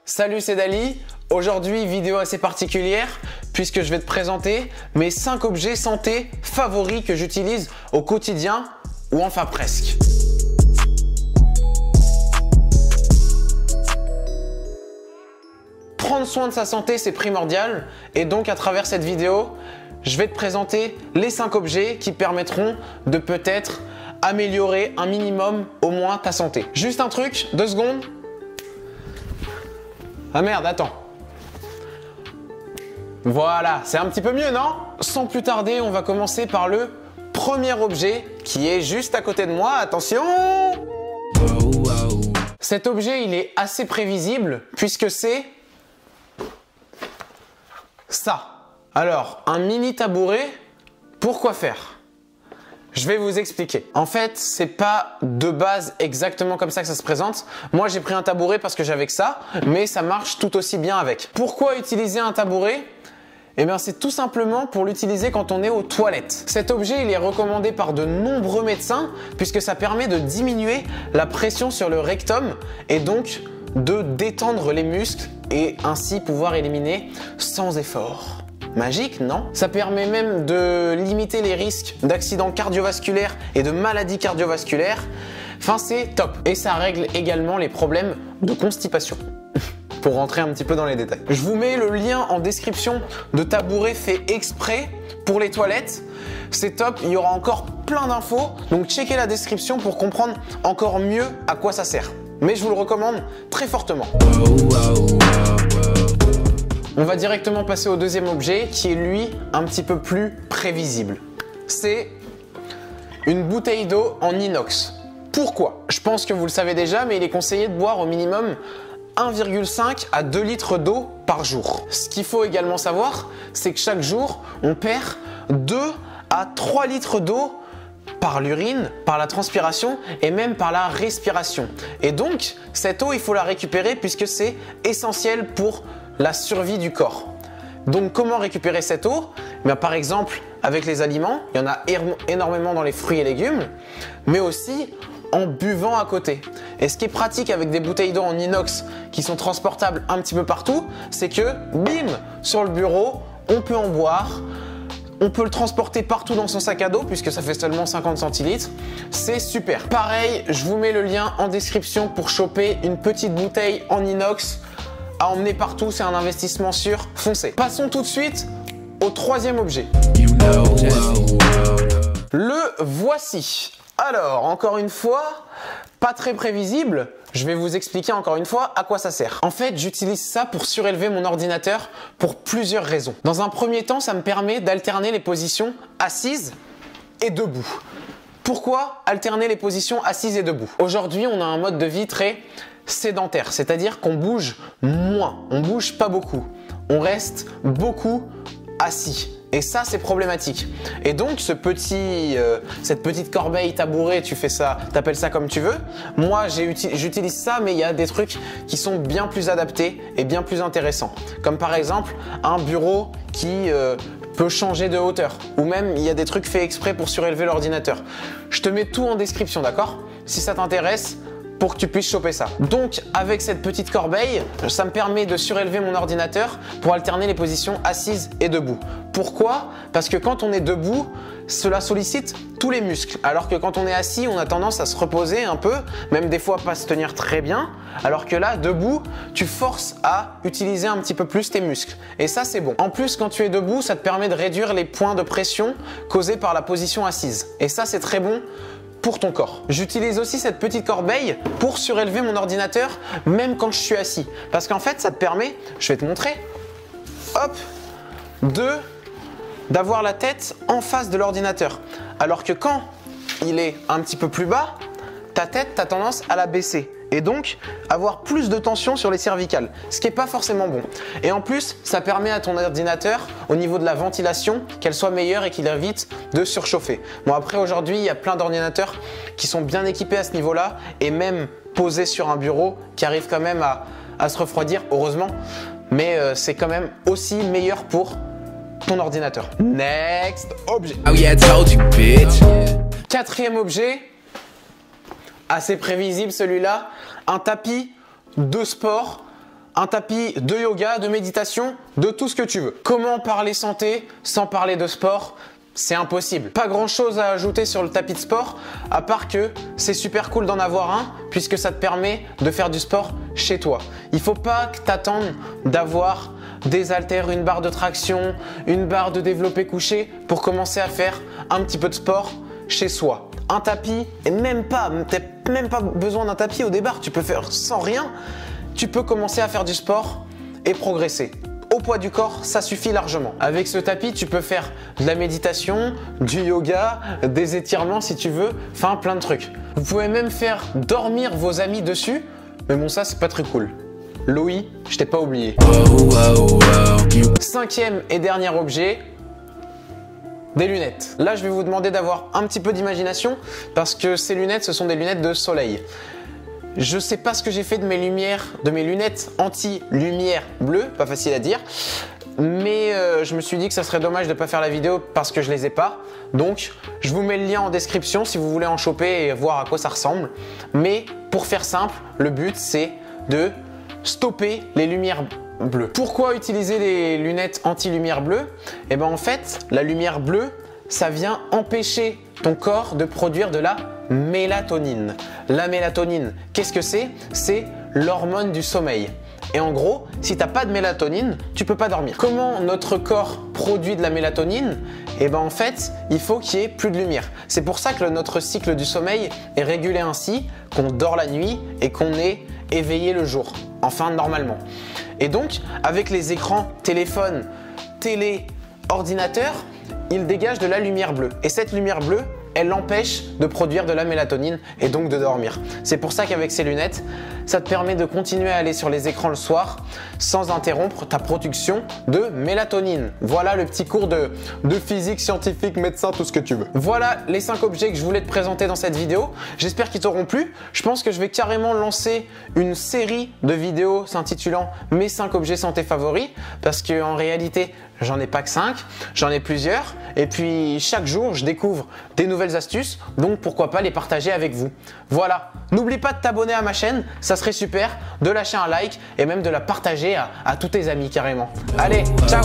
Salut, c'est Dali. Aujourd'hui, vidéo assez particulière puisque je vais te présenter mes 5 objets santé favoris que j'utilise au quotidien ou enfin presque. Prendre soin de sa santé, c'est primordial et donc à travers cette vidéo, je vais te présenter les 5 objets qui permettront de peut-être améliorer un minimum au moins ta santé. Juste un truc, 2 secondes. Ah merde, attends. Voilà, c'est un petit peu mieux, non? Sans plus tarder, on va commencer par le premier objet qui est juste à côté de moi. Attention! Cet objet, il est assez prévisible puisque c'est ça. Alors, un mini tabouret, pourquoi faire? Je vais vous expliquer. En fait, c'est pas de base exactement comme ça que ça se présente. Moi, j'ai pris un tabouret parce que j'avais que ça, mais ça marche tout aussi bien avec. Pourquoi utiliser un tabouret? Eh bien, c'est tout simplement pour l'utiliser quand on est aux toilettes. Cet objet, il est recommandé par de nombreux médecins puisque ça permet de diminuer la pression sur le rectum et donc de détendre les muscles et ainsi pouvoir éliminer sans effort. Magique, non? Ça permet même de limiter les risques d'accidents cardiovasculaires et de maladies cardiovasculaires. Enfin, c'est top. Et ça règle également les problèmes de constipation. Pour rentrer un petit peu dans les détails. Je vous mets le lien en description de tabouret fait exprès pour les toilettes. C'est top, il y aura encore plein d'infos. Donc checkez la description pour comprendre encore mieux à quoi ça sert. Mais je vous le recommande très fortement. On va directement passer au deuxième objet qui est lui un petit peu plus prévisible. C'est une bouteille d'eau en inox. Pourquoi? Je pense que vous le savez déjà, mais il est conseillé de boire au minimum 1,5 à 2 litres d'eau par jour. Ce qu'il faut également savoir, c'est que chaque jour, on perd 2 à 3 litres d'eau par l'urine, par la transpiration et même par la respiration. Et donc, cette eau, il faut la récupérer puisque c'est essentiel pour la survie du corps. Donc comment récupérer cette eau? Bien, par exemple avec les aliments, il y en a énormément dans les fruits et légumes, mais aussi en buvant à côté. Et ce qui est pratique avec des bouteilles d'eau en inox qui sont transportables un petit peu partout, c'est que bim, sur le bureau, on peut en boire. On peut le transporter partout dans son sac à dos puisque ça fait seulement 50 centilitres. C'est super. Pareil, je vous mets le lien en description pour choper une petite bouteille en inox à emmener partout, c'est un investissement sûr, foncez. Passons tout de suite au troisième objet. Le voici. Alors, encore une fois, pas très prévisible, je vais vous expliquer encore une fois à quoi ça sert. En fait, j'utilise ça pour surélever mon ordinateur pour plusieurs raisons. Dans un premier temps, ça me permet d'alterner les positions assises et debout. Pourquoi alterner les positions assises et debout? Aujourd'hui, on a un mode de vie très sédentaire, c'est-à-dire qu'on bouge moins, on bouge pas beaucoup, on reste beaucoup assis. Et ça, c'est problématique. Et donc, cette petite corbeille tabouret, tu fais ça, t'appelles ça comme tu veux. Moi, j'utilise ça, mais il y a des trucs qui sont bien plus adaptés et bien plus intéressants. Comme par exemple, un bureau qui peut changer de hauteur. Ou même, il y a des trucs faits exprès pour surélever l'ordinateur. Je te mets tout en description, d'accord? Si ça t'intéresse, pour que tu puisses choper ça. Donc avec cette petite corbeille, ça me permet de surélever mon ordinateur pour alterner les positions assises et debout. Pourquoi? Parce que quand on est debout, cela sollicite tous les muscles. Alors que quand on est assis, on a tendance à se reposer un peu, même des fois pas se tenir très bien. Alors que là, debout, tu forces à utiliser un petit peu plus tes muscles. Et ça, c'est bon. En plus, quand tu es debout, ça te permet de réduire les points de pression causés par la position assise. Et ça, c'est très bon pour ton corps. J'utilise aussi cette petite corbeille pour surélever mon ordinateur même quand je suis assis. Parce qu'en fait, ça te permet, je vais te montrer, hop, d'avoir la tête en face de l'ordinateur. Alors que quand il est un petit peu plus bas, ta tête, tu as tendance à la baisser. Et donc, avoir plus de tension sur les cervicales, ce qui n'est pas forcément bon. Et en plus, ça permet à ton ordinateur, au niveau de la ventilation, qu'elle soit meilleure et qu'il évite de surchauffer. Bon, après, aujourd'hui, il y a plein d'ordinateurs qui sont bien équipés à ce niveau-là et même posés sur un bureau qui arrivent quand même à se refroidir, heureusement. Mais c'est quand même aussi meilleur pour ton ordinateur. Next objet. Oh yeah, I told you, bitch. Quatrième objet. Assez prévisible celui-là, un tapis de sport un tapis de yoga, de méditation, de tout ce que tu veux. Comment parler santé sans parler de sport ? C'est impossible. Pas grand chose à ajouter sur le tapis de sport, à part que c'est super cool d'en avoir un, puisque ça te permet de faire du sport chez toi. Il faut pas que tu attendes d'avoir des haltères, une barre de traction, une barre de développé couché pour commencer à faire un petit peu de sport chez soi. Un tapis, et même pas besoin d'un tapis au départ, tu peux faire sans rien, tu peux commencer à faire du sport et progresser. Au poids du corps, ça suffit largement. Avec ce tapis, tu peux faire de la méditation, du yoga, des étirements si tu veux, enfin plein de trucs. Vous pouvez même faire dormir vos amis dessus, mais bon ça c'est pas très cool. Louis, je t'ai pas oublié. Cinquième et dernier objet, des lunettes. Là je vais vous demander d'avoir un petit peu d'imagination parce que ces lunettes, ce sont des lunettes de soleil. Je sais pas ce que j'ai fait de mes lunettes anti-lumière bleue, pas facile à dire, mais je me suis dit que ça serait dommage de pas faire la vidéo parce que je les ai pas. Donc, je vous mets le lien en description si vous voulez en choper et voir à quoi ça ressemble. Mais pour faire simple, le but c'est de stopper les lumières bleues. Pourquoi utiliser les lunettes anti-lumière bleue ? Eh ben en fait, la lumière bleue, ça vient empêcher ton corps de produire de la mélatonine. La mélatonine, qu'est-ce que c'est ? C'est l'hormone du sommeil. Et en gros, si tu n'as pas de mélatonine, tu peux pas dormir. Comment notre corps produit de la mélatonine ? Eh ben en fait, il faut qu'il y ait plus de lumière. C'est pour ça que notre cycle du sommeil est régulé ainsi, qu'on dort la nuit et qu'on est éveillé le jour. Enfin, normalement. Et donc, avec les écrans téléphone, télé, ordinateur, ils dégagent de la lumière bleue. Et cette lumière bleue, elle empêche de produire de la mélatonine et donc de dormir. C'est pour ça qu'avec ces lunettes, ça te permet de continuer à aller sur les écrans le soir sans interrompre ta production de mélatonine. Voilà le petit cours de physique, scientifique, médecin, tout ce que tu veux. Voilà les 5 objets que je voulais te présenter dans cette vidéo. J'espère qu'ils t'auront plu. Je pense que je vais carrément lancer une série de vidéos s'intitulant mes 5 objets santé favoris parce qu'en réalité, j'en ai pas que 5, j'en ai plusieurs et puis chaque jour je découvre des nouvelles astuces, donc pourquoi pas les partager avec vous. Voilà, n'oublie pas de t'abonner à ma chaîne, ça serait super, de lâcher un like et même de la partager à tous tes amis carrément. Allez, ciao!